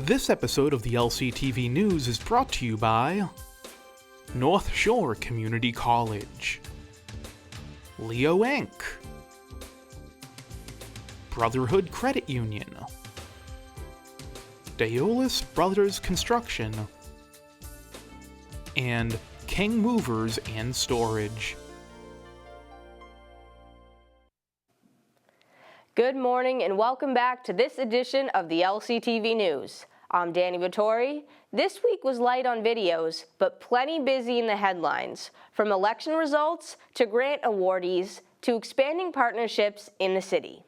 This episode of the LCTV News is brought to you by North Shore Community College, Leo Inc., Brotherhood Credit Union, Daolis Brothers Construction, and King Movers and Storage. Good morning and welcome back to this edition of the LCTV News. I'm Dani Vittori. This week was light on videos, but plenty busy in the headlines, from election results to grant awardees to expanding partnerships in the city.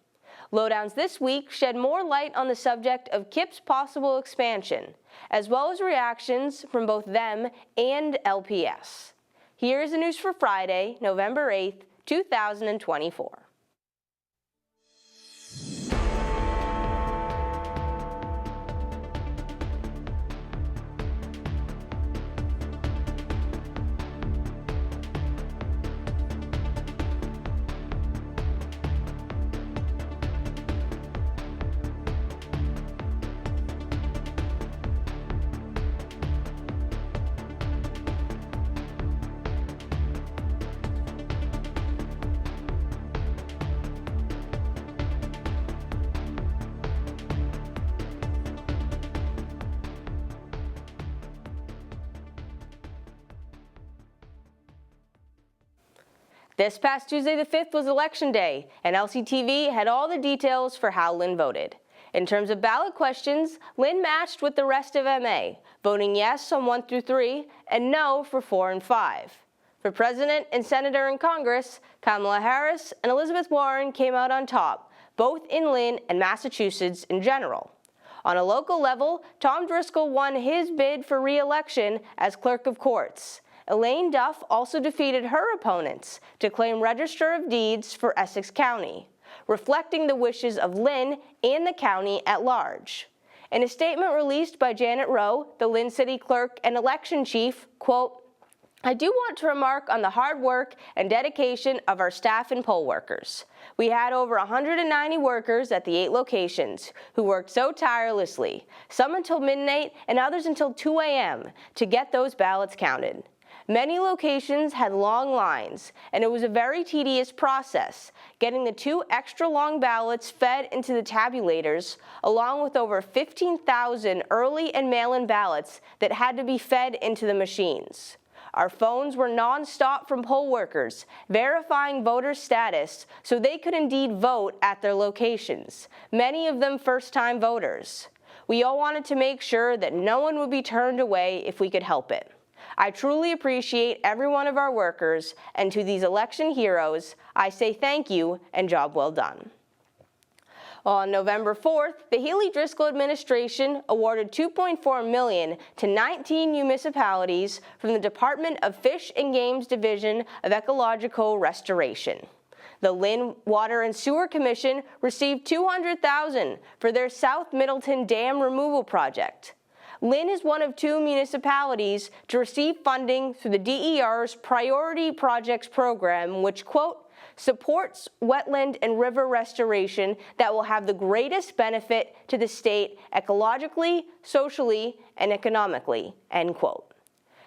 Lowdowns this week shed more light on the subject of KIPP's possible expansion, as well as reactions from both them and LPS. Here is the news for Friday, November 8th, 2024. This past Tuesday the 5th was Election Day, and LCTV had all the details for how Lynn voted. In terms of ballot questions, Lynn matched with the rest of MA, voting yes on 1 through 3 and no for 4 and 5. For President and Senator in Congress, Kamala Harris and Elizabeth Warren came out on top, both in Lynn and Massachusetts in general. On a local level, Tom Driscoll won his bid for re-election as Clerk of Courts. Elaine Duff also defeated her opponents to claim Register of Deeds for Essex County, reflecting the wishes of Lynn and the county at large. In a statement released by Janet Rowe, the Lynn City Clerk and Election Chief, quote, "I do want to remark on the hard work and dedication of our staff and poll workers. We had over 190 workers at the 8 locations who worked so tirelessly, some until midnight and others until 2 a.m., to get those ballots counted. Many locations had long lines, and it was a very tedious process, getting the 2 extra long ballots fed into the tabulators, along with over 15,000 early and mail-in ballots that had to be fed into the machines. Our phones were non-stop from poll workers, verifying voter status so they could indeed vote at their locations, many of them first-time voters. We all wanted to make sure that no one would be turned away if we could help it. I truly appreciate every one of our workers, and to these election heroes, I say thank you and job well done." On November 4th, the Healey-Driscoll administration awarded $2.4 million to 19 municipalities from the Department of Fish and Game's Division of Ecological Restoration. The Lynn Water and Sewer Commission received $200,000 for their South Middleton Dam removal project. Lynn is one of 2 municipalities to receive funding through the DER's Priority Projects Program, which, quote, supports wetland and river restoration that will have the greatest benefit to the state ecologically, socially, and economically, end quote.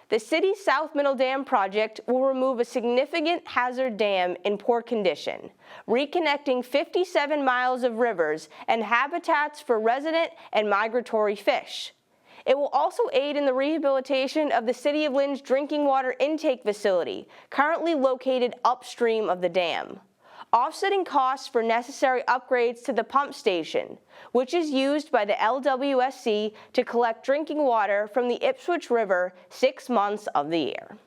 The city's South Middle Dam project will remove a significant hazard dam in poor condition, reconnecting 57 miles of rivers and habitats for resident and migratory fish. It will also aid in the rehabilitation of the City of Lynn's drinking water intake facility, currently located upstream of the dam, offsetting costs for necessary upgrades to the pump station, which is used by the LWSC to collect drinking water from the Ipswich River 6 months of the year.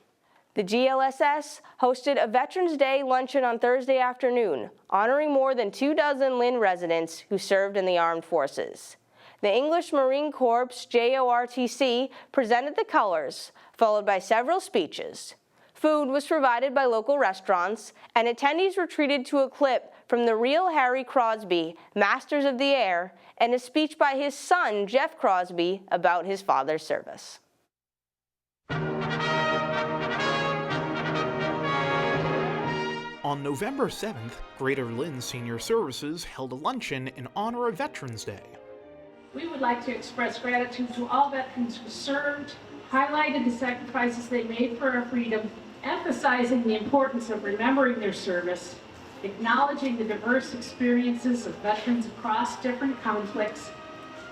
The GLSS hosted a Veterans Day Luncheon on Thursday afternoon, honoring more than 24 Lynn residents who served in the armed forces. The English Marine Corps JORTC presented the colors, followed by several speeches. Food was provided by local restaurants, and attendees were treated to a clip from the real Harry Crosby, Masters of the Air, and a speech by his son, Jeff Crosby, about his father's service. On November 7th, Greater Lynn Senior Services held a luncheon in honor of Veterans Day. We would like to express gratitude to all veterans who served, highlighted the sacrifices they made for our freedom, emphasizing the importance of remembering their service, acknowledging the diverse experiences of veterans across different conflicts,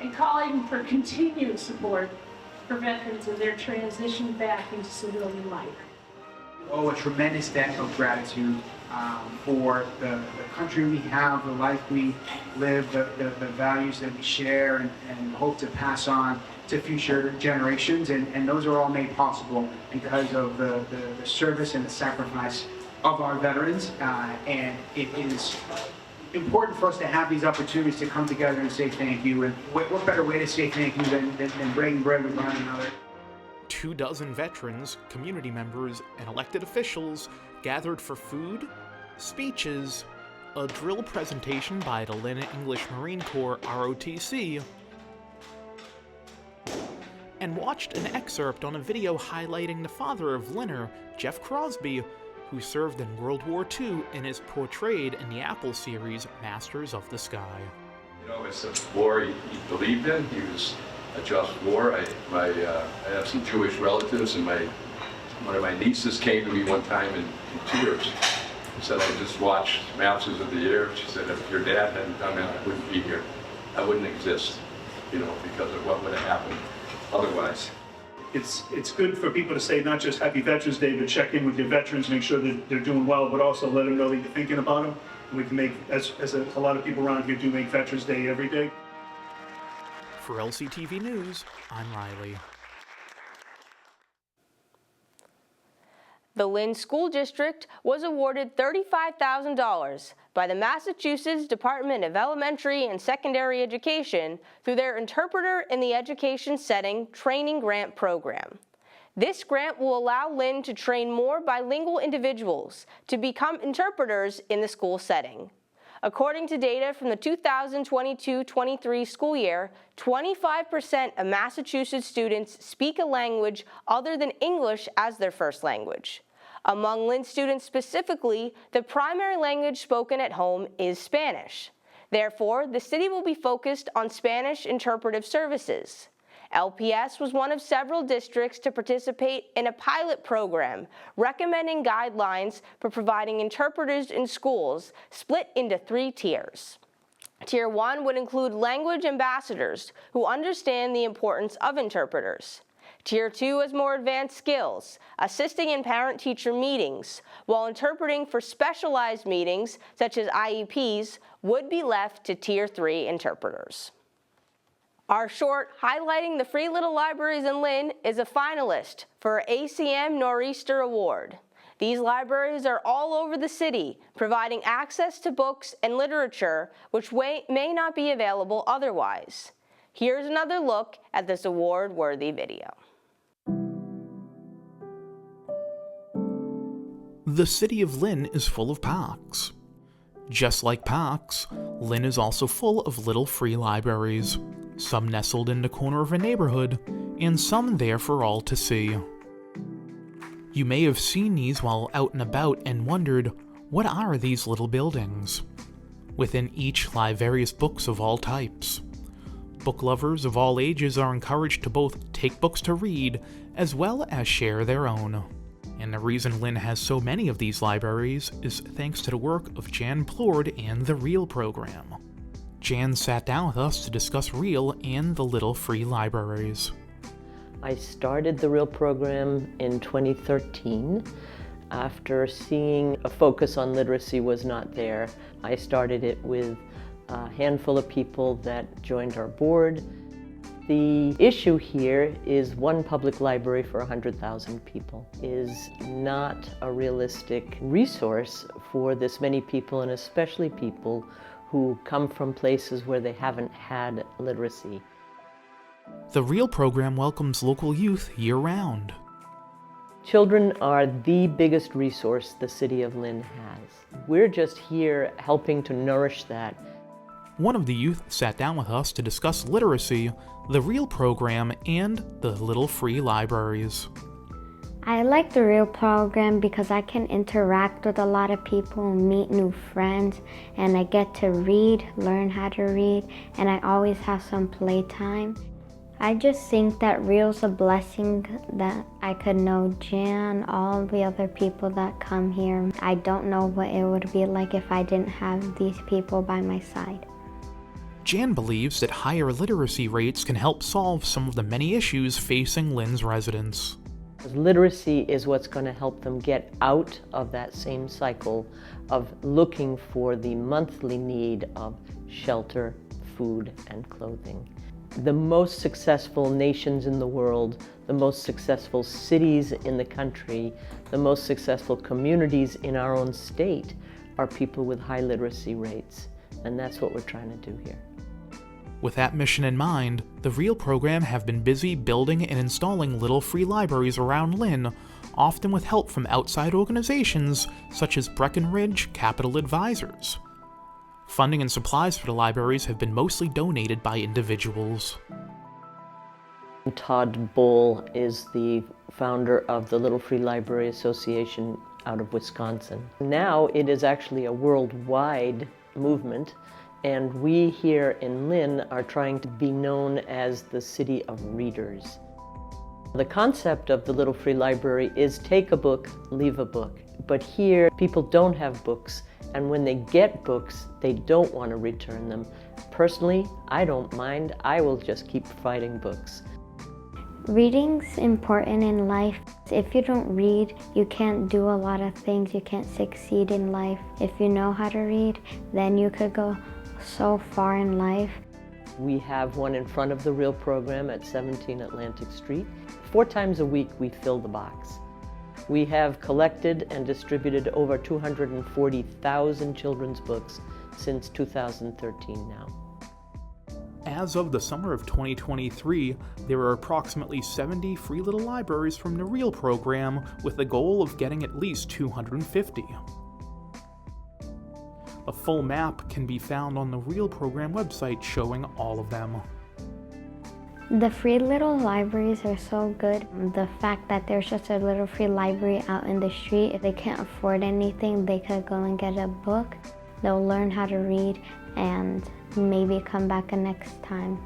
and calling for continued support for veterans in their transition back into civilian life. Oh, a tremendous debt of gratitude for the country we have, the life we live, the values that we share and hope to pass on to future generations. And those are all made possible because of the service and the sacrifice of our veterans. And it is important for us to have these opportunities to come together and say thank you. And what better way to say thank you than breaking bread with one another? 24 veterans, community members, and elected officials gathered for food, speeches, a drill presentation by the Lynn English Marine Corps ROTC, and watched an excerpt on a video highlighting the father of Lynner, Jeff Crosby, who served in World War II and is portrayed in the Apple series Masters of the Sky. You know, it's a war he believed in. He was a just war. I have some Jewish relatives, and one of my nieces came to me one time in tears. She said, I just watched Masters of the Air. She said, if your dad hadn't done that, I wouldn't be here. I wouldn't exist, you know, because of what would have happened otherwise. It's good for people to say not just Happy Veterans Day, but check in with your veterans, make sure that they're doing well, but also let them know that you're thinking about them. And we can make, as a lot of people around here do, make Veterans Day every day. For LCTV News, I'm Riley. The Lynn School District was awarded $35,000 by the Massachusetts Department of Elementary and Secondary Education through their Interpreter in the Education Setting Training Grant Program. This grant will allow Lynn to train more bilingual individuals to become interpreters in the school setting. According to data from the 2022-23 school year, 25% of Massachusetts students speak a language other than English as their first language. Among Lynn students specifically, the primary language spoken at home is Spanish. Therefore, the city will be focused on Spanish interpretive services. LPS was one of several districts to participate in a pilot program recommending guidelines for providing interpreters in schools split into 3 tiers. Tier 1 would include language ambassadors who understand the importance of interpreters. Tier 2 has more advanced skills, assisting in parent-teacher meetings, while interpreting for specialized meetings, such as IEPs, would be left to Tier 3 interpreters. Our short highlighting the free little libraries in Lynn is a finalist for our ACM Nor'easter Award. These libraries are all over the city, providing access to books and literature which may not be available otherwise. Here's another look at this award-worthy video. The city of Lynn is full of parks. Just like parks, Lynn is also full of little free libraries, some nestled in the corner of a neighborhood, and some there for all to see. You may have seen these while out and about and wondered, what are these little buildings? Within each lie various books of all types. Book lovers of all ages are encouraged to both take books to read, as well as share their own. And the reason Lynn has so many of these libraries is thanks to the work of Jan Plord and the REAL program. Jan sat down with us to discuss REAL and the little free libraries. I started the REAL program in 2013. After seeing a focus on literacy was not there, I started it with a handful of people that joined our board. The issue here is one public library for 100,000 people is not a realistic resource for this many people, and especially people who come from places where they haven't had literacy. The REAL program welcomes local youth year-round. Children are the biggest resource the city of Lynn has. We're just here helping to nourish that. One of the youth sat down with us to discuss literacy, the REAL program, and the little free libraries. I like the Real program because I can interact with a lot of people, meet new friends, and I get to read, learn how to read, and I always have some playtime. I just think that Real's a blessing that I could know Jan, all the other people that come here. I don't know what it would be like if I didn't have these people by my side. Jan believes that higher literacy rates can help solve some of the many issues facing Lynn's residents. Literacy is what's going to help them get out of that same cycle of looking for the monthly need of shelter, food, and clothing. The most successful nations in the world, the most successful cities in the country, the most successful communities in our own state are people with high literacy rates. And that's what we're trying to do here. With that mission in mind, the Real program have been busy building and installing little free libraries around Lynn, often with help from outside organizations such as Breckenridge Capital Advisors. Funding and supplies for the libraries have been mostly donated by individuals. Todd Bohl is the founder of the Little Free Library Association out of Wisconsin. Now it is actually a worldwide movement, and we here in Lynn are trying to be known as the city of readers. The concept of the Little Free Library is take a book, leave a book. But here, people don't have books, and when they get books, they don't want to return them. Personally, I don't mind. I will just keep providing books. Reading's important in life. If you don't read, you can't do a lot of things. You can't succeed in life. If you know how to read, then you could go so far in life. We have one in front of the Real program at 17 Atlantic Street. 4 times a week we fill the box. We have collected and distributed over 240,000 children's books since 2013 now. As of the summer of 2023, there are approximately 70 free little libraries from the Real program, with the goal of getting at least 250. A full map can be found on the Real program website showing all of them. The free little libraries are so good. The fact that there's just a little free library out in the street, if they can't afford anything, they could go and get a book. They'll learn how to read and maybe come back next time.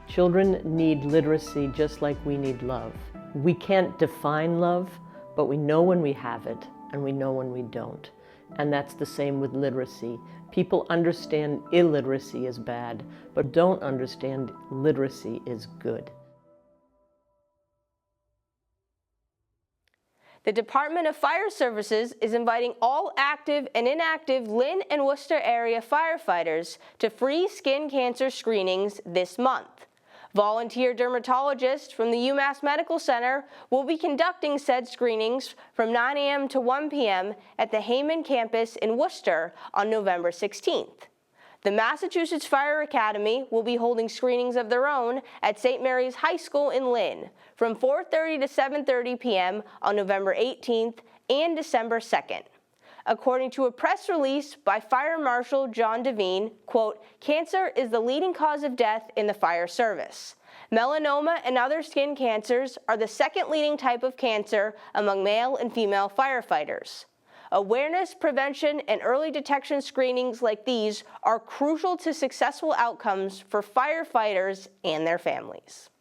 Children need literacy just like we need love. We can't define love, but we know when we have it and we know when we don't. And that's the same with literacy. People understand illiteracy is bad, but don't understand literacy is good. The Department of Fire Services is inviting all active and inactive Lynn and Worcester area firefighters to free skin cancer screenings this month. Volunteer dermatologists from the UMass Medical Center will be conducting said screenings from 9 a.m. to 1 p.m. at the Heyman campus in Worcester on November 16th. The Massachusetts Fire Academy will be holding screenings of their own at St. Mary's High School in Lynn from 4:30 to 7:30 p.m. on November 18th and December 2nd. According to a press release by Fire Marshal John Devine, quote, "Cancer is the leading cause of death in the fire service. Melanoma and other skin cancers are the second leading type of cancer among male and female firefighters. Awareness, prevention, and early detection screenings like these are crucial to successful outcomes for firefighters and their families."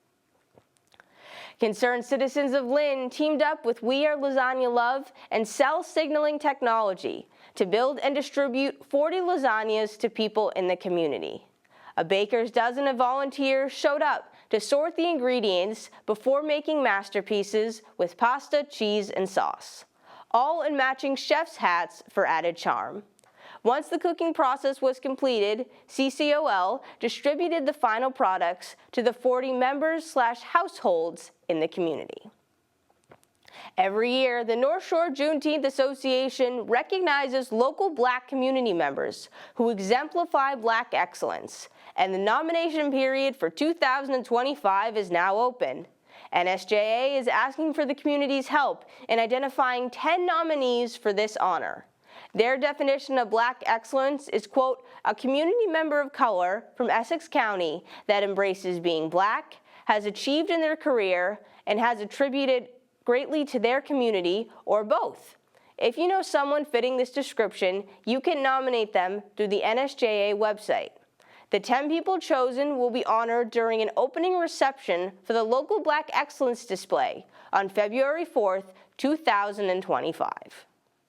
Concerned citizens of Lynn teamed up with We Are Lasagna Love and Cell Signaling Technology to build and distribute 40 lasagnas to people in the community. A baker's dozen of volunteers showed up to sort the ingredients before making masterpieces with pasta, cheese, and sauce, all in matching chef's hats for added charm. Once the cooking process was completed, CCOL distributed the final products to the 40 members/households in the community. Every year, the North Shore Juneteenth Association recognizes local Black community members who exemplify Black excellence, and the nomination period for 2025 is now open. NSJA is asking for the community's help in identifying 10 nominees for this honor. Their definition of Black excellence is, quote, "a community member of color from Essex County that embraces being Black, has achieved in their career, and has attributed greatly to their community, or both. If you know someone fitting this description, you can nominate them through the NSJA website. The 10 people chosen will be honored during an opening reception for the local Black Excellence Display on February 4th, 2025.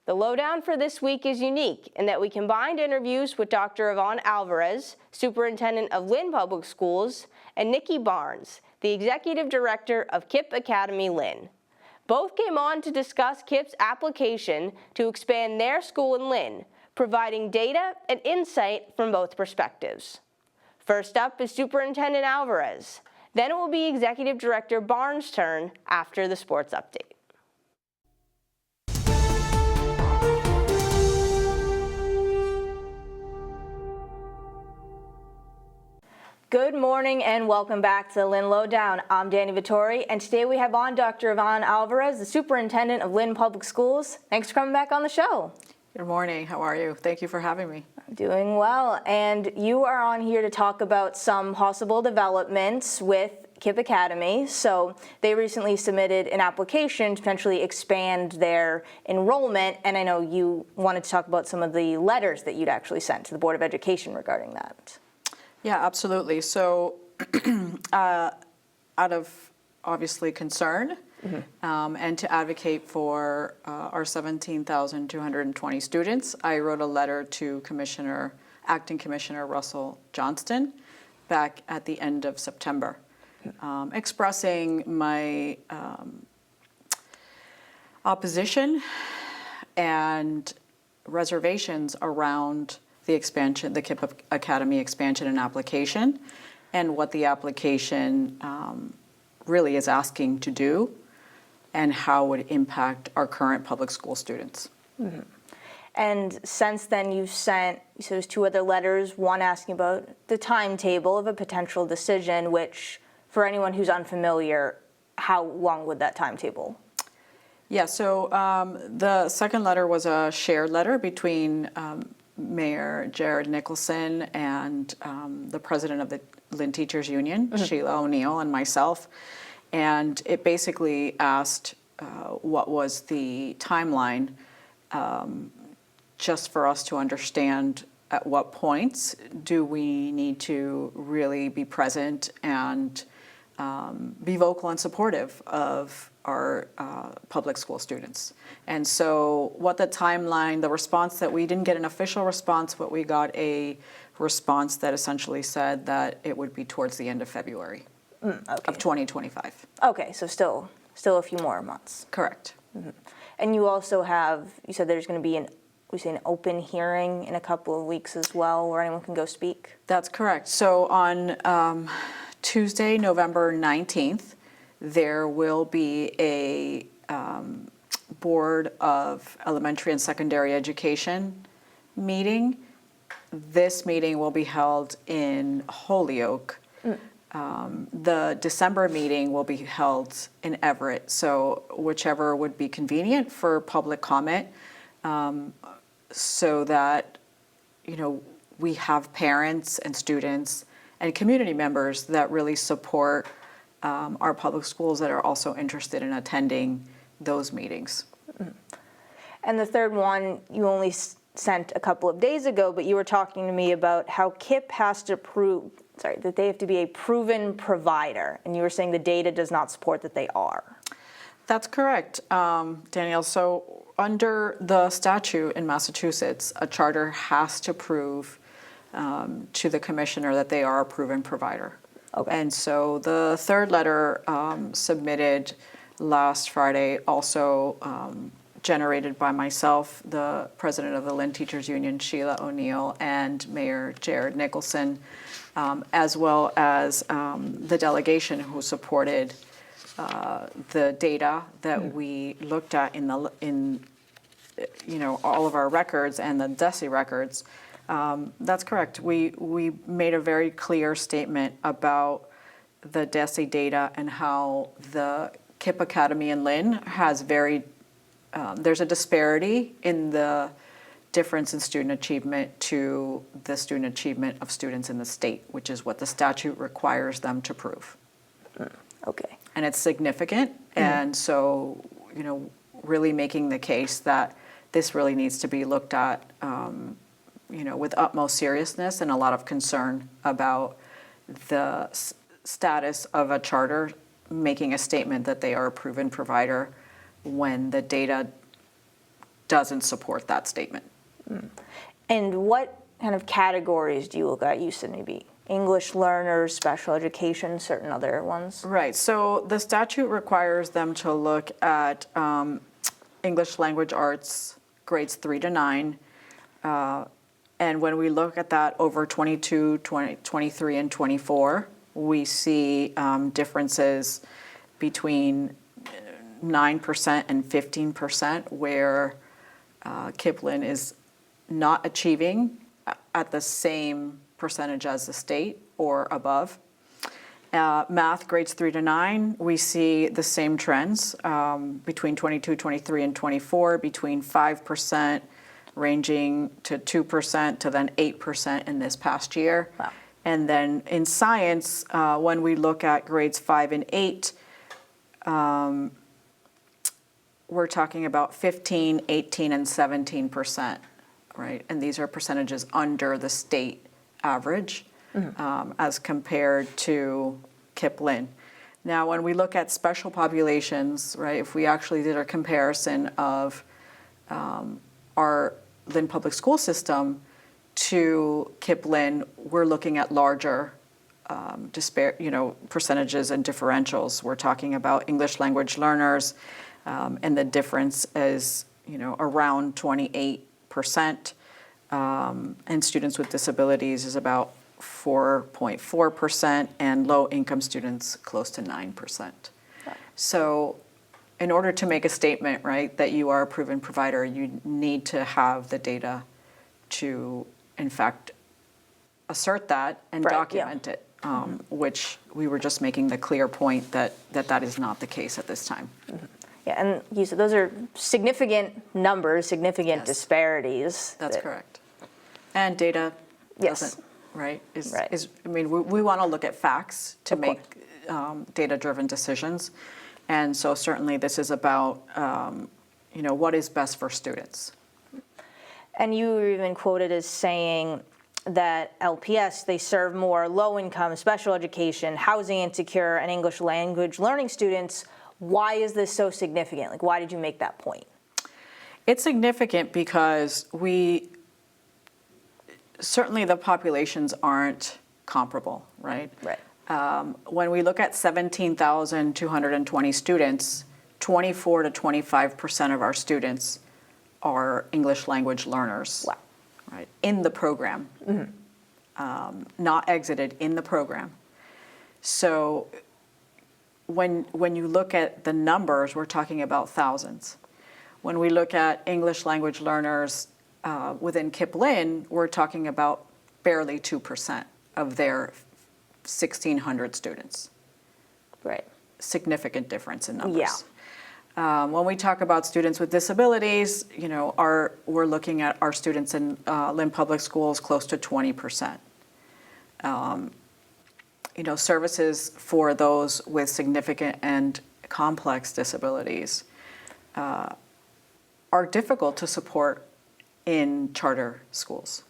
The lowdown for this week is unique in that we combined interviews with Dr. Evonne Alvarez, Superintendent of Lynn Public Schools, and Nikki Barnes, the Executive Director of KIPP Academy Lynn. Both came on to discuss KIPP's application to expand their school in Lynn, providing data and insight from both perspectives. First up is Superintendent Alvarez. Then it will be Executive Director Barnes' turn after the sports update. Good morning and welcome back to Lynn Lowdown. I'm Dani Vittori, and today we have on Dr. Evonne Alvarez, the Superintendent of Lynn Public Schools. Thanks for coming back on the show. Good morning. How are you? Thank you for having me. I'm doing well, and you are on here to talk about some possible developments with KIPP Academy. So they recently submitted an application to potentially expand their enrollment, and I know you wanted to talk about some of the letters that you'd actually sent to the Board of Education regarding that. Yeah, absolutely. So out of obviously concern and to advocate for our 17,220 students, I wrote a letter to Acting Commissioner Russell Johnston back at the end of September, expressing my opposition and reservations around the expansion, the KIPP Academy expansion and application, and what the application really is asking to do, and how it would impact our current public school students. Mm-hmm. And since then, you've sent, so there's 2 other letters, one asking about the timetable of a potential decision, which, for anyone who's unfamiliar, how long would that timetable? Yeah, so the second letter was a shared letter between Mayor Jared Nicholson and the president of the Lynn Teachers Union, Sheila O'Neill, and myself. And it basically asked what was the timeline just for us to understand at what points do we need to really be present and be vocal and supportive of our public school students. And so what the timeline, the response that we didn't get an official response, but we got a response that essentially said that it would be towards the end of February of 2025. Okay, so still a few more months. Correct. Mm-hmm. And you also have, you said there's going to be an open hearing in a couple of weeks as well, where anyone can go speak? That's correct. So on Tuesday, November 19th, there will be a Board of Elementary and Secondary Education meeting. This meeting will be held in Holyoke. The December meeting will be held in Everett, so whichever would be convenient for public comment, so that, you know, we have parents and students and community members that really support our public schools that are also interested in attending those meetings. And the third one you only sent a couple of days ago, but you were talking to me about how KIPP has to prove, that they have to be a proven provider, and you were saying the data does not support that they are. That's correct, Danielle. So under the statute in Massachusetts, a charter has to prove to the commissioner that they are a proven provider. Okay. And so the third letter submitted last Friday, also generated by myself, the president of the Lynn Teachers Union, Sheila O'Neill, and Mayor Jared Nicholson, as well as the delegation who supported the data that we looked at in all of our records and the DESE records. That's correct. We made a very clear statement about the DESE data and how the KIPP Academy in Lynn has there's a disparity in the difference in student achievement to the student achievement of students in the state, which is what the statute requires them to prove. Okay. And it's significant. And so, you know, really making the case that this really needs to be looked at, you know, with utmost seriousness and a lot of concern about the status of a charter making a statement that they are a proven provider when the data doesn't support that statement. And what kind of categories do you look at? You said maybe English learners, special education, certain other ones? Right, so the statute requires them to look at English language arts, grades 3 to 9. And when we look at that over 22, 23, and 24, we see differences between 9% and 15% where KIPP is not achieving at the same percentage as the state or above. Math, grades 3 to 9, we see the same trends between 22, 23, and 24, between 5% ranging to 2% to then 8% in this past year. Wow. And then in science, when we look at grades 5 and 8, we're talking about 15, 18, and 17%, right? And these are percentages under the state average as compared to KIPP. Now, when we look at special populations, right, if we actually did a comparison of our Lynn Public School system to KIPP, we're looking at larger percentages and differentials. We're talking about English language learners, and the difference is, around 28%, and students with disabilities is about 4.4%, and low-income students close to 9%. So in order to make a statement, right, that you are a proven provider, you need to have the data to, in fact, assert that and document it, which we were just making the clear point that is not the case at this time. Yeah, and you said those are significant numbers, significant disparities. That's correct. And data doesn't, right? We want to look at facts to make data-driven decisions. And so certainly this is about, what is best for students. And you were even quoted as saying that LPS, they serve more low-income, special education, housing insecure, and English language learning students. Why is this so significant? Like, why did you make that point? It's significant because certainly the populations aren't comparable, right? Right. When we look at 17,220 students, 24 to 25% of our students are English language learners. Wow. Right, in the program, not exited, in the program. So when you look at the numbers, we're talking about thousands. When we look at English language learners within KIPP, we're talking about barely 2% of their 1,600 students. Right. Significant difference in numbers. Yeah. When we talk about students with disabilities, we're looking at our students in Lynn Public Schools close to 20%. Services for those with significant and complex disabilities are difficult to support in charter schools.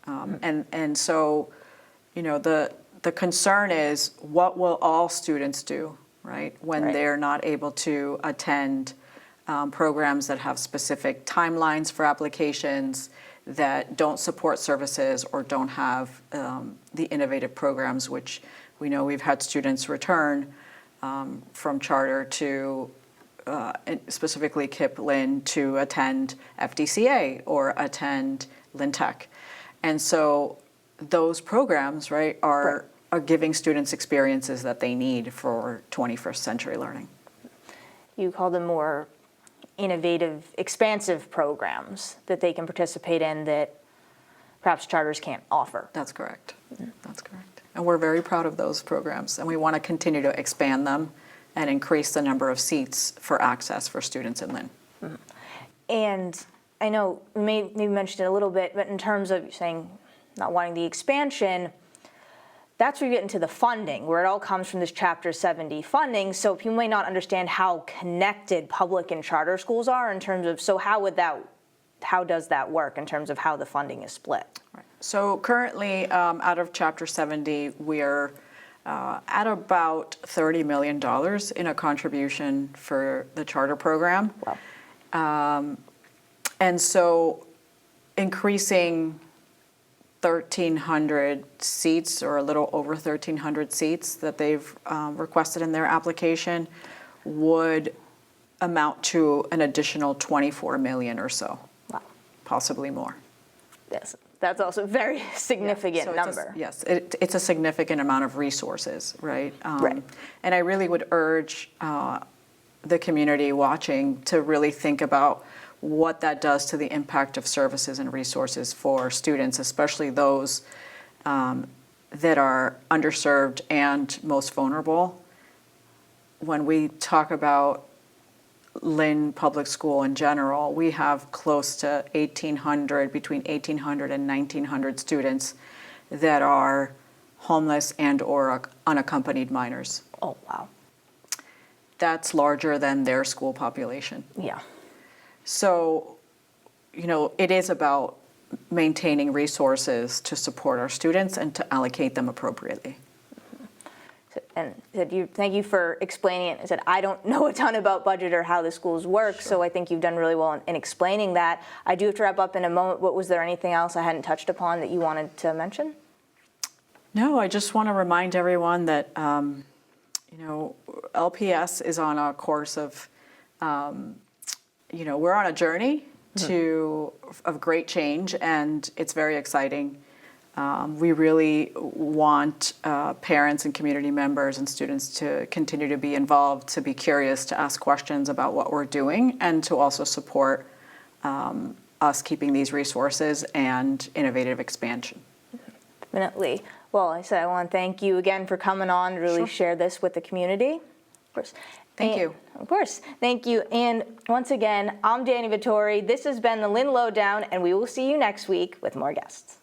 And so, the concern is, what will all students do, right, when they're not able to attend programs that have specific timelines for applications, that don't support services or don't have the innovative programs, which we know we've had students return from charter to specifically KIPP to attend FDCA or attend Lynn Tech. And so those programs, right, are giving students experiences that they need for 21st century learning. You call them more innovative, expansive programs that they can participate in that perhaps charters can't offer. That's correct. That's correct. And we're very proud of those programs, and we want to continue to expand them and increase the number of seats for access for students in Lynn. And I know you maybe mentioned it a little bit, but in terms of saying not wanting the expansion, that's where you get into the funding, where it all comes from this Chapter 70 funding. So people may not understand how connected public and charter schools are in terms of, so how does that work in terms of how the funding is split? Right. So currently, out of Chapter 70, we're at about $30 million in a contribution for the charter program. Wow. And so increasing 1,300 seats, or a little over 1,300 seats that they've requested in their application, would amount to an additional 24 million or so. Wow. Possibly more. Yes, that's also a very significant So number. Yes, it's a significant amount of resources, right? Right. And I really would urge the community watching to really think about what that does to the impact of services and resources for students, especially those that are underserved and most vulnerable. When we talk about Lynn Public School in general, we have close to 1,800, between 1,800 and 1,900 students that are homeless and or unaccompanied minors. Oh, wow. That's larger than their school population. Yeah. So, it is about maintaining resources to support our students and to allocate them appropriately. And thank you for explaining it. I said, I don't know a ton about budget or how the schools work, sure. So I think you've done really well in explaining that. I do have to wrap up in a moment. Was there anything else I hadn't touched upon that you wanted to mention? No, I just want to remind everyone that, LPS is on a course of, we're on a journey of great change, and it's very exciting. We really want parents and community members and students to continue to be involved, to be curious, to ask questions about what we're doing, and to also support us keeping these resources and innovative expansion. Definitely. Well, I want to thank you again for coming on to really share this with the community. Of course. Thank you. Of course. Thank you. And once again, I'm Dani Vittori. This has been the Lynn Lowdown, and we will see you next week with more guests.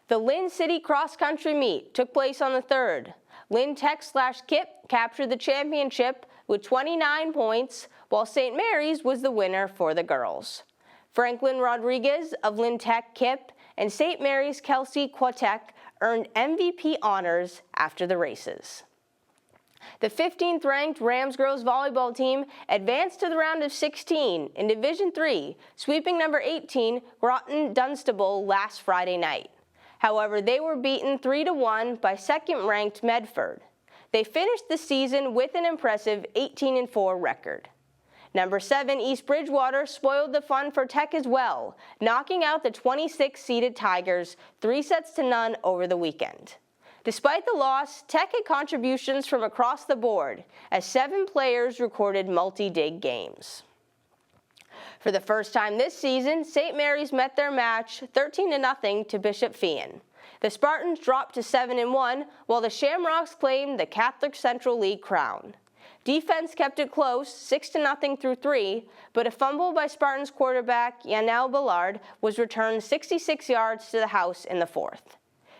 The Lynn City Cross Country Meet took place on the 3rd. Lynn Tech/KIPP captured the championship with 29 points, while St. Mary's was the winner for the girls. Franklin Rodriguez of Lynn Tech/KIPP and St. Mary's Kelsey Kwatek earned MVP honors after the races. The 15th ranked Rams girls volleyball team advanced to the round of 16 in Division III, sweeping number 18 Groton Dunstable last Friday night. However, they were beaten 3-1 by second-ranked Medford. They finished the season with an impressive 18-4 record. Number 7 East Bridgewater spoiled the fun for Tech as well, knocking out the 26-seeded Tigers 3-0 over the weekend. Despite the loss, Tech had contributions from across the board, as 7 players recorded multi-dig games. For the first time this season, St. Mary's met their match 13-0 to Bishop Feehan. The Spartans dropped to 7-1, while the Shamrocks claimed the Catholic Central League crown. Defense kept it close, 6-0 through 3, but a fumble by Spartans quarterback Yanel Ballard was returned 66 yards to the house in the 4th.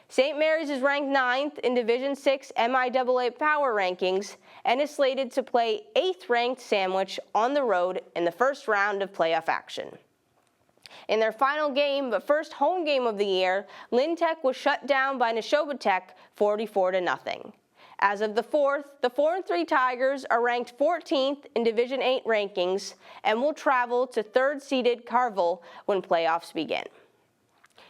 St. Mary's is ranked 9th in Division VI MIAA Power Rankings and is slated to play 8th-ranked Sandwich on the road in the first round of playoff action. In their final game, but first home game of the year, Lynn Tech was shut down by Neshoba Tech 44-0. As of the 4th, the 4-3 Tigers are ranked 14th in Division VIII rankings and will travel to 3rd-seeded Carville when playoffs begin.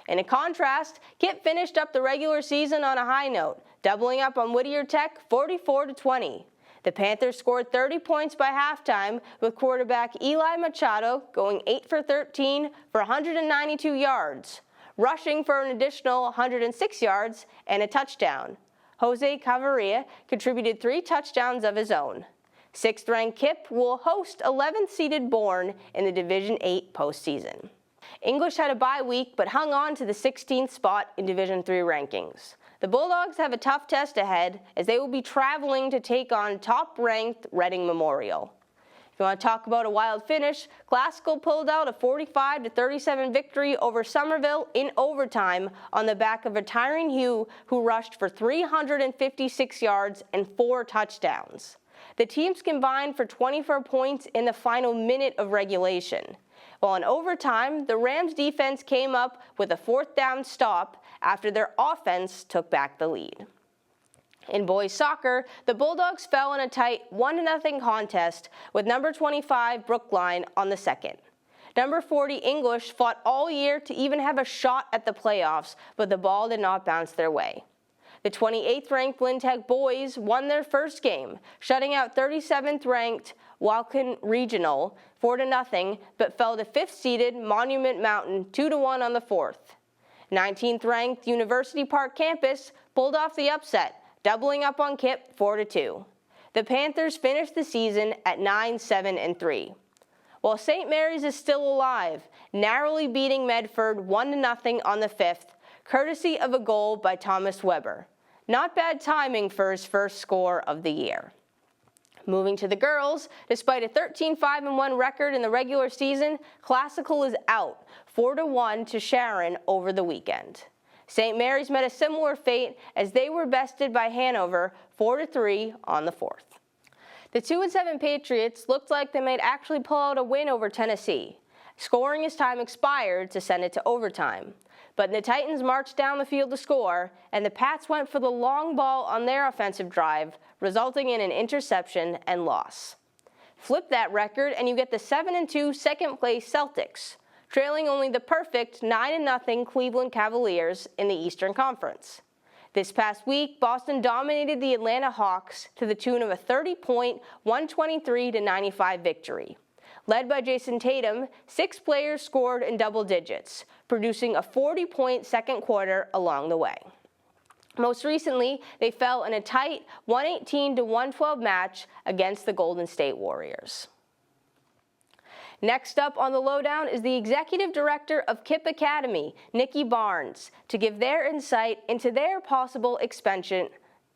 In a contrast, KIPP finished up the regular season on a high note, doubling up on Whittier Tech 44-20. The Panthers scored 30 points by halftime, with quarterback Eli Machado going 8 for 13 for 192 yards, rushing for an additional 106 yards and a touchdown. Jose Cavarria contributed 3 touchdowns of his own. 6th-ranked KIPP will host 11th-seeded Bourne in the Division VIII postseason. English had a bye week, but hung on to the 16th spot in Division III rankings. The Bulldogs have a tough test ahead as they will be traveling to take on top-ranked Reading Memorial. If you want to talk about a wild finish, Classical pulled out a 45-37 victory over Somerville in overtime on the back of a Tyron Hugh who rushed for 356 yards and 4 touchdowns. The teams combined for 24 points in the final minute of regulation. While in overtime, the Rams defense came up with a 4th down stop after their offense took back the lead. In boys soccer, the Bulldogs fell in a tight 1-0 contest with number 25 Brookline on the second. Number 40 English fought all year to even have a shot at the playoffs, but the ball did not bounce their way. The 28th ranked Lynn Tech boys won their first game, shutting out 37th ranked Walken Regional 4-0, but fell to 5th seeded Monument Mountain 2-1 on the 4th. 19th ranked University Park Campus pulled off the upset, doubling up on KIPP 4-2. The Panthers finished the season at 9-7-3. While St. Mary's is still alive, narrowly beating Medford 1-0 on the 5th, courtesy of a goal by Thomas Weber. Not bad timing for his first score of the year. Moving to the girls, despite a 13-5-1 record in the regular season, Classical is out 4-1 to Sharon over the weekend. St. Mary's met a similar fate as they were bested by Hanover 4-3 on the 4th. The 2-7 Patriots looked like they might actually pull out a win over Tennessee, scoring as time expired to send it to overtime. But the Titans marched down the field to score, and the Pats went for the long ball on their offensive drive, resulting in an interception and loss. Flip that record, and you get the 7-2 second-place Celtics, trailing only the perfect 9-0 Cleveland Cavaliers in the Eastern Conference. This past week, Boston dominated the Atlanta Hawks to the tune of a 30-point, 123-95 victory. Led by Jason Tatum, 6 players scored in double digits, producing a 40-point second quarter along the way. Most recently, they fell in a tight 118-112 match against the Golden State Warriors. Next up on the lowdown is the Executive Director of KIPP Academy, Nikki Barnes, to give their insight into their possible expansion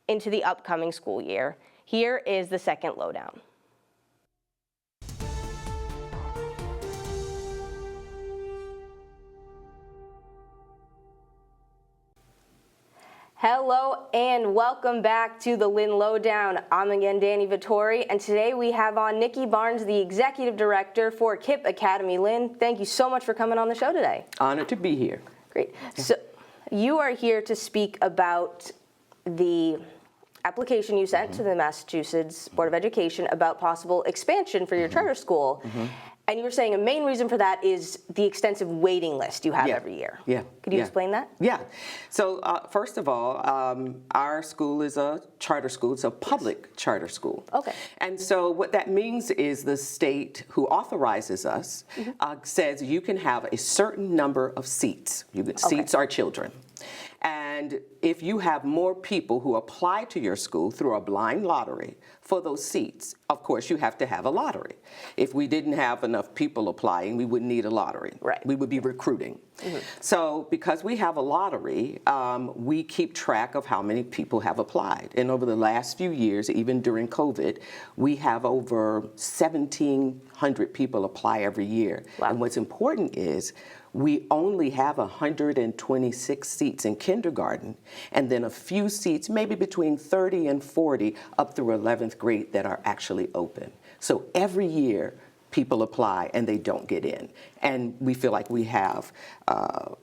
into the upcoming school year. Here is the second lowdown. Hello and welcome back to the Lynn Lowdown. I'm again Dani Vittori, and today we have on Nikki Barnes, the Executive Director for KIPP Academy. Lynn, thank you so much for coming on the show today. Honored to be here. Great. So you are here to speak about the application you sent to the Massachusetts Board of Education about possible expansion for your charter school. And you were saying a main reason for that is the extensive waiting list you have every year. Could you explain that? So first of all, our school is a charter school. It's a public charter school. Okay. And so what that means is the state who authorizes us says you can have a certain number of seats. Seats are children. And if you have more people who apply to your school through a blind lottery for those seats, of course you have to have a lottery. If we didn't have enough people applying, we wouldn't need a lottery. Right. We would be recruiting. So because we have a lottery, we keep track of how many people have applied. And over the last few years, even during COVID, we have over 1,700 people apply every year. Wow. And what's important is we only have 126 seats in kindergarten, and then a few seats, maybe between 30 and 40, up through 11th grade that are actually open. So every year, people apply and they don't get in. And we feel like we have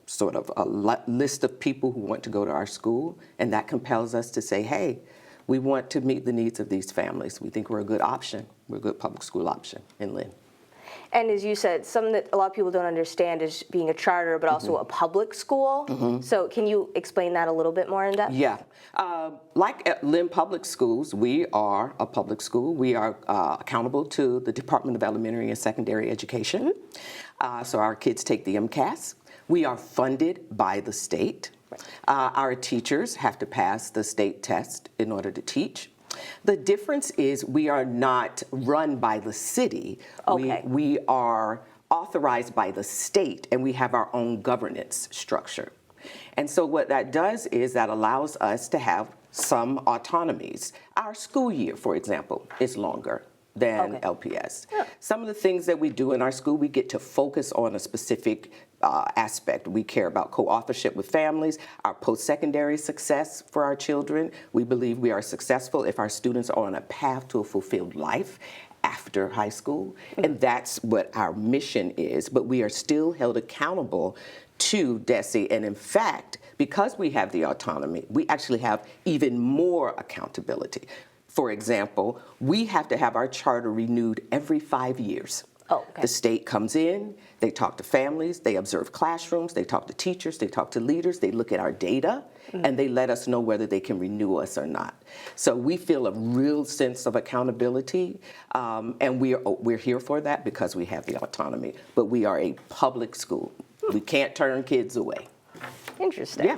sort of a list of people who want to go to our school, and that compels us to say, hey, we want to meet the needs of these families. We think we're a good option. We're a good public school option in Lynn. And as you said, something that a lot of people don't understand is being a charter, but also a public school. So can you explain that a little bit more in depth? Yeah. Like at Lynn Public Schools, we are a public school. We are accountable to the Department of Elementary and Secondary Education. So our kids take the MCAS. We are funded by the state. Our teachers have to pass the state test in order to teach. The difference is we are not run by the city. Okay. We are authorized by the state, and we have our own governance structure. And so what that does is that allows us to have some autonomies. Our school year, for example, is longer than LPS. Yeah. Some of the things that we do in our school, we get to focus on a specific aspect. We care about co-authorship with families, our post-secondary success for our children. We believe we are successful if our students are on a path to a fulfilled life after high school, and that's what our mission is. But we are still held accountable to DESE, and in fact, because we have the autonomy, we actually have even more accountability. For example, we have to have our charter renewed every 5 years. Oh, okay. The state comes in, they talk to families, they observe classrooms, they talk to teachers, they talk to leaders, they look at our data, and they let us know whether they can renew us or not. So we feel a real sense of accountability, and we're here for that because we have the autonomy. But we are a public school. We can't turn kids away. Interesting. Yeah.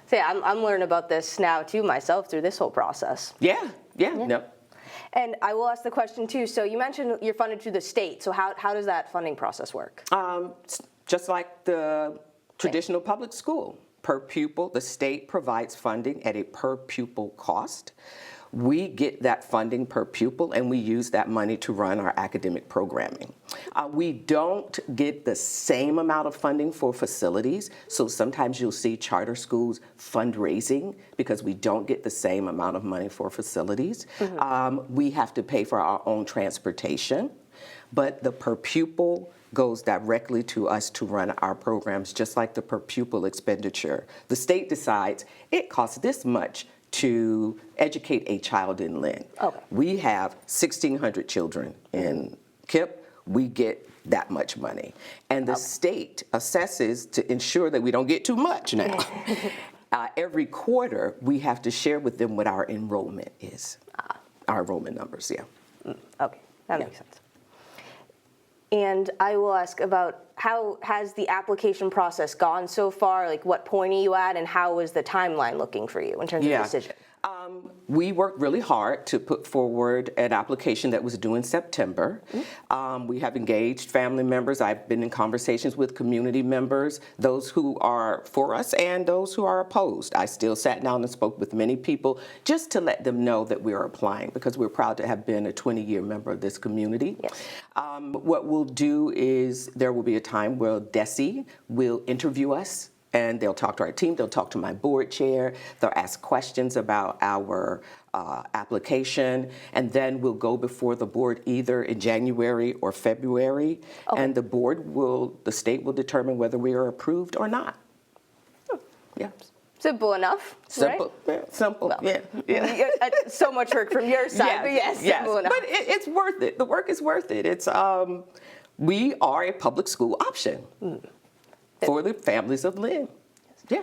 So yeah, I'm learning about this now too myself through this whole process. Yeah. No. And I will ask the question too, so you mentioned you're funded through the state, so how does that funding process work? Just like the traditional public school. Per pupil, the state provides funding at a per pupil cost. We get that funding per pupil, and we use that money to run our academic programming. We don't get the same amount of funding for facilities, so sometimes you'll see charter schools fundraising because we don't get the same amount of money for facilities. We have to pay for our own transportation, but the per pupil goes directly to us to run our programs, just like the per pupil expenditure. The state decides it costs this much to educate a child in Lynn. Okay. We have 1,600 children in KIPP. We get that much money. And the state assesses to ensure that we don't get too much now. Every quarter, we have to share with them what our enrollment is. Our enrollment numbers, yeah. Okay, that makes sense. And I will ask about how has the application process gone so far? Like, what point are you at, and how is the timeline looking for you in terms of decision? We worked really hard to put forward an application that was due in September. We have engaged family members. I've been in conversations with community members, those who are for us and those who are opposed. I still sat down and spoke with many people just to let them know that we are applying, because we're proud to have been a 20-year member of this community. Yes. What we'll do is there will be a time where DESE will interview us, and they'll talk to our team, they'll talk to my board chair, they'll ask questions about our application, and then we'll go before the board either in January or February, and the state will determine whether we are approved or not. Yeah. Simple enough, Simple, right? yeah, simple, Well, yeah. So much work from your side, but yes, simple enough. But it's worth it. The work is worth it. It's we are a public school option for the families of Lynn. Yeah.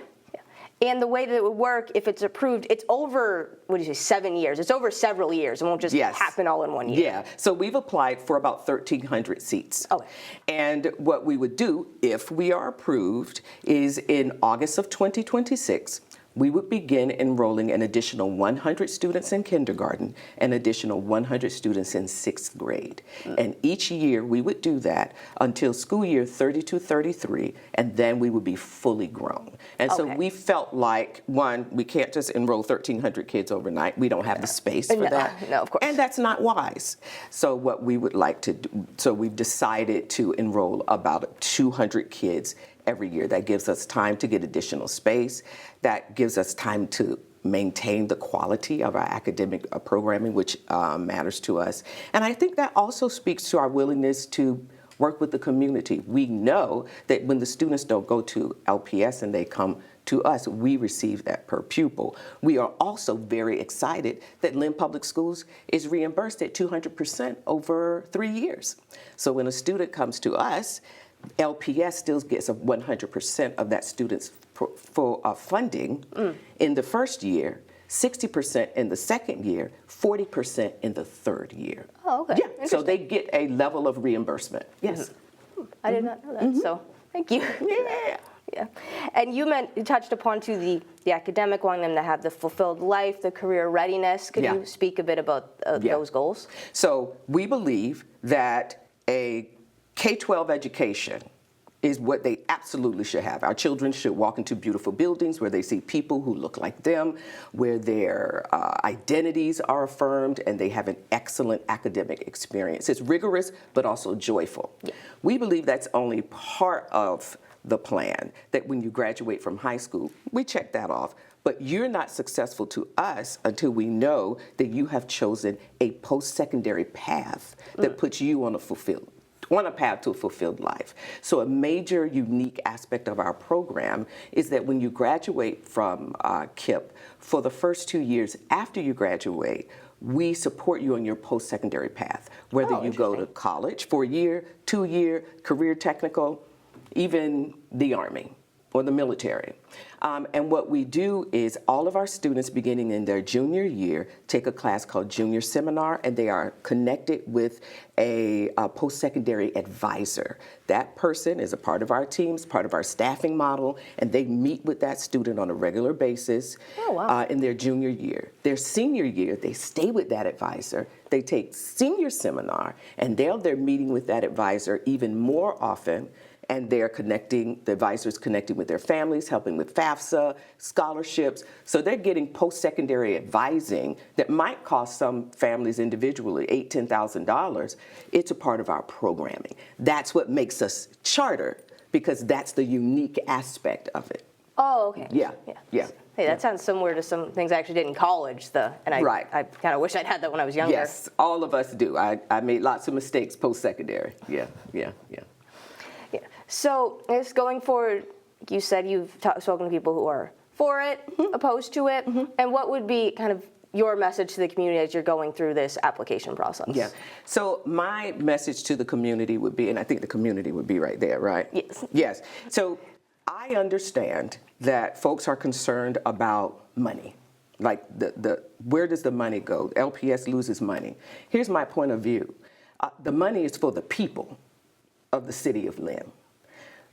And the way that it would work, if it's approved, it's over, 7 years? It's over several years. It won't just happen all in 1 year. Yeah. So we've applied for about 1,300 seats. Okay. And what we would do, if we are approved, is in August of 2026, we would begin enrolling an additional 100 students in kindergarten, an additional 100 students in 6th grade. And each year we would do that until school year 32-33, and then we would be fully grown. And so we felt like, one, we can't just enroll 1,300 kids overnight. We don't have the space for that. No, of course. And that's not wise. So what we would like to do, so we've decided to enroll about 200 kids every year. That gives us time to get additional space. That gives us time to maintain the quality of our academic programming, which matters to us. And I think that also speaks to our willingness to work with the community. We know that when the students don't go to LPS and they come to us, we receive that per pupil. We are also very excited that Lynn Public Schools is reimbursed at 200% over 3 years. So when a student comes to us, LPS still gets 100% of that student's full funding in the first year, 60% in the second year, 40% in the third year. Oh, okay. Yeah, so they get a level of reimbursement. Yes. I did not know that, so thank you. Yeah. And you touched upon too the academic, wanting them to have the fulfilled life, the career readiness. Could you speak a bit about those goals? So we believe that a K-12 education is what they absolutely should have. Our children should walk into beautiful buildings where they see people who look like them, where their identities are affirmed, and they have an excellent academic experience. It's rigorous, but also joyful. Yeah. We believe that's only part of the plan, that when you graduate from high school, we check that off. But you're not successful to us until we know that you have chosen a post-secondary path that puts you on a path to a fulfilled life. So a major unique aspect of our program is that when you graduate from KIPP, for the first 2 years after you graduate, we support you on your post-secondary path, whether you go to college for a year, 2 year, career technical, even the Army or the military. And what we do is all of our students beginning in their junior year take a class called Junior Seminar, and they are connected with a post-secondary advisor. That person is a part of our teams, part of our staffing model, and they meet with that student on a regular basis in their junior year. Their senior year, they stay with that advisor. They take Senior Seminar, and they're meeting with that advisor even more often, and they're connecting, the advisors connecting with their families, helping with FAFSA, scholarships. So they're getting post-secondary advising that might cost some families individually $8,000, $10,000. It's a part of our programming. That's what makes us charter, because that's the unique aspect of it. Oh, okay. Yeah. Hey, that sounds similar to some things I actually did in college, I kind of wish I'd had that when I was younger. Yes, all of us do. I made lots of mistakes post-secondary. Yeah. So, I guess going forward, you said you've spoken to people who are for it, opposed to it, and what would be kind of your message to the community as you're going through this application process? Yeah. So my message to the community would be, and I think the community would be right there, right? Yes. Yes. So I understand that folks are concerned about money. Like where does the money go? LPS loses money. Here's my point of view. The money is for the people of the city of Lynn.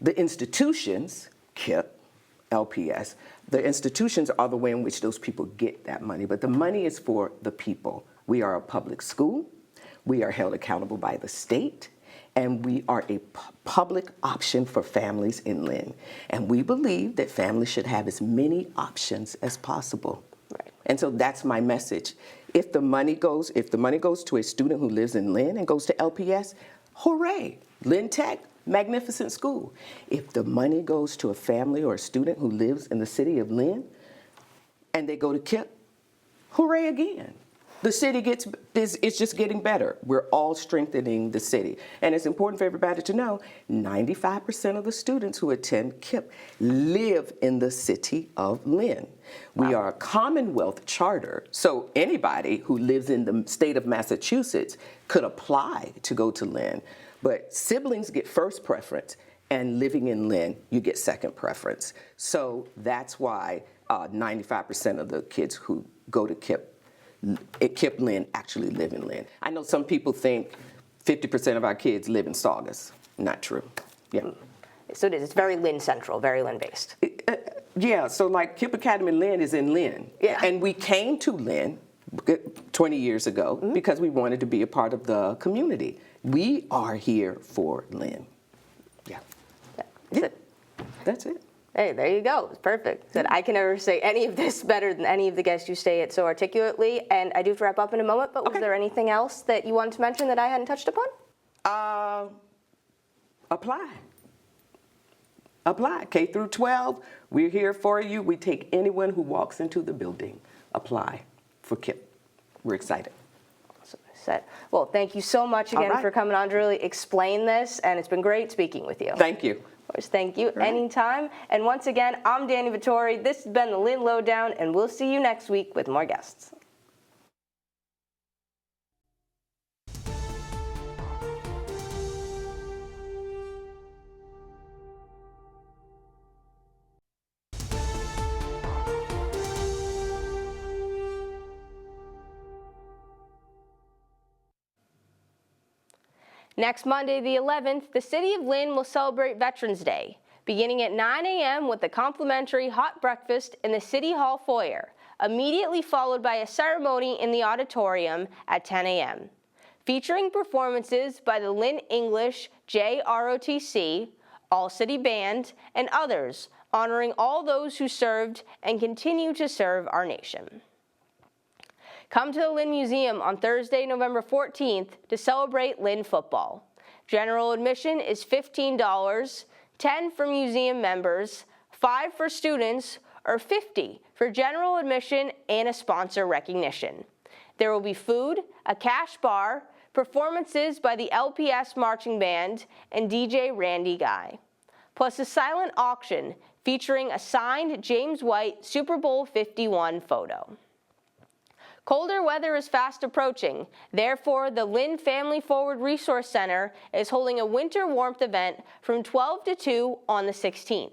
The institutions, KIPP, LPS, the institutions are the way in which those people get that money, but the money is for the people. We are a public school, we are held accountable by the state, and we are a public option for families in Lynn. And we believe that families should have as many options as possible. Right. And so that's my message. If the money goes to a student who lives in Lynn and goes to LPS, hooray, Lynn Tech, magnificent school. If the money goes to a family or a student who lives in the city of Lynn and they go to KIPP, hooray again. The city it's just getting better. We're all strengthening the city. And it's important for everybody to know, 95% of the students who attend KIPP live in the city of Lynn. We are a Commonwealth charter, so anybody who lives in the state of Massachusetts could apply to go to Lynn. But siblings get first preference, and living in Lynn, you get second preference. So that's why 95% of the kids who go to KIPP Lynn actually live in Lynn. I know some people think 50% of our kids live in Saugus. Not true. Yeah. So it is. It's very Lynn central, very Lynn based. Yeah. So like KIPP Academy Lynn is in Lynn. Yeah. And we came to Lynn 20 years ago because we wanted to be a part of the community. We are here for Lynn. Yeah. That's it. Hey, there you go. It's perfect. Said I can never say any of this better than any of the guests you say it so articulately. And I do have to wrap up in a moment, but was there anything else that you wanted to mention that I hadn't touched upon? Apply. K through 12, we're here for you. We take anyone who walks into the building. Apply for KIPP. We're excited. Well, thank you so much again for coming on to really explain this, and it's been great speaking with you. Thank you. Of course, thank you. Anytime. And once again, I'm Dani Vittori. This has been the Lynn Lowdown, and we'll see you next week with more guests. Next Monday, the 11th, the City of Lynn will celebrate Veterans Day, beginning at 9 a.m. with a complimentary hot breakfast in the City Hall foyer, immediately followed by a ceremony in the auditorium at 10 a.m. featuring performances by the Lynn English JROTC, All City Band, and others, honoring all those who served and continue to serve our nation. Come to the Lynn Museum on Thursday, November 14th to celebrate Lynn football. General admission is $15, $10 for museum members, $5 for students, or $50 for general admission and a sponsor recognition. There will be food, a cash bar, performances by the LPS Marching Band, and DJ Randy Guy, plus a silent auction featuring a signed James White Super Bowl 51 photo. Colder weather is fast approaching. Therefore, the Lynn Family Forward Resource Center is holding a winter warmth event from 12 to 2 on the 16th.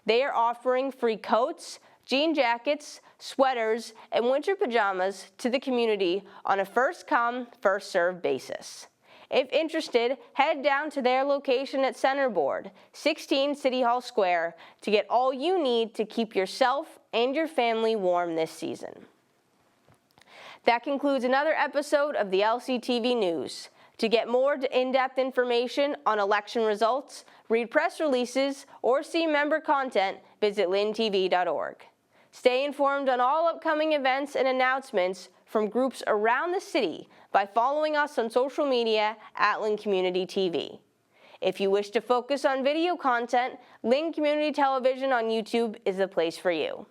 They are offering free coats, jean jackets, sweaters, and winter pajamas to the community on a first-come, first-served basis. If interested, head down to their location at Centerboard, 16 City Hall Square, to get all you need to keep yourself and your family warm this season. That concludes another episode of the LCTV News. To get more in-depth information on election results, read press releases, or see member content, visit lyntv.org. Stay informed on all upcoming events and announcements from groups around the city by following us on social media at Lynn Community TV. If you wish to focus on video content, Lynn Community Television on YouTube is the place for you.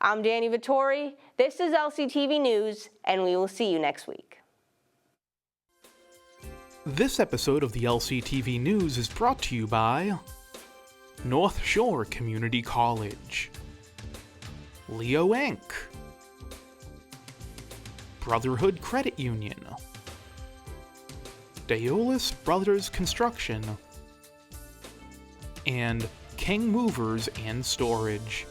I'm Dani Vittori, this is LCTV News, and we will see you next week. This episode of the LCTV News is brought to you by North Shore Community College, Leo Inc., Brotherhood Credit Union, Daolis Brothers Construction, and King Movers and Storage.